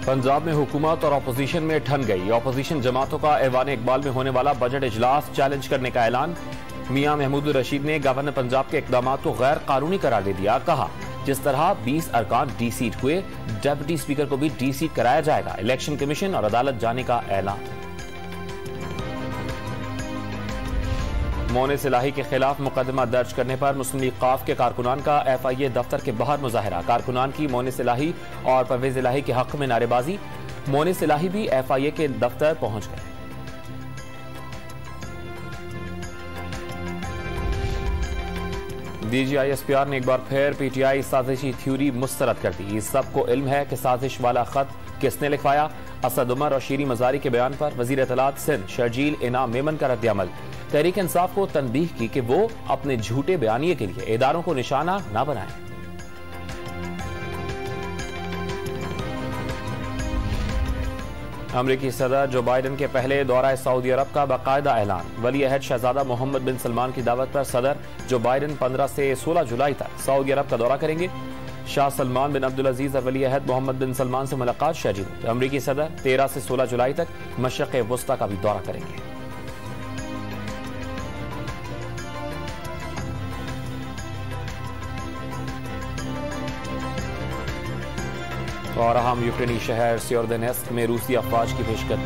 पंजाब में हुकूमत और अपोजिशन में ठन गई। अपोजिशन जमातों का ऐवान इकबाल में होने वाला बजट इजलास चैलेंज करने का ऐलान। मियां महमूद रशीद ने गवर्नर पंजाब के इकदाम को गैर कानूनी करार दे दिया। कहा, जिस तरह 20 अरकान डी सीट हुए, डेप्यूटी स्पीकर को भी डी सीट कराया जाएगा। इलेक्शन कमीशन और अदालत जाने का ऐलान। मोने सिलाही के खिलाफ मुकदमा दर्ज करने पर मुस्लिम लीग काफ के कारकुनान का FIA दफ्तर के बाहर मुजाहरा। कारकुनान की मोने सिलाही और परवेज इलाही के हक में नारेबाजी। मोने सिलाही भी FIA के दफ्तर पहुंच गए। DGI SPR ने एक बार फिर PTI साजिशी थ्योरी मुस्तरद कर दी। सबको इल्म है कि साजिश वाला खत किसने लिखवाया। असद उमर और शीरी मजारी के बयान पर वजीर इत्तलात सिंध शर्जील इनाम मेमन का रद्द-ए-अमल। तहरीक इंसाफ को तनबीह की कि वो अपने झूठे बयानिए के लिए इदारों को निशाना न बनाए। अमरीकी सदर जो बाइडन के पहले दौरा सऊदी अरब का बाकायदा ऐलान। वली अहद शहजादा मोहम्मद बिन सलमान की दावत पर सदर जो बाइडन 15 से 16 जुलाई तक सऊदी अरब का दौरा करेंगे। शाह सलमान बिन अब्दुल अजीज और वली अहद मोहम्मद बिन सलमान से मुलाकात शेड्यूल। अमरीकी सदर 13 से 16 जुलाई तक मशरिक़ वस्ता का भी दौरा करेंगे। और अहम यूक्रेनी शहर सियोर्देनेस्क में रूसी अफवाज की पेशकश।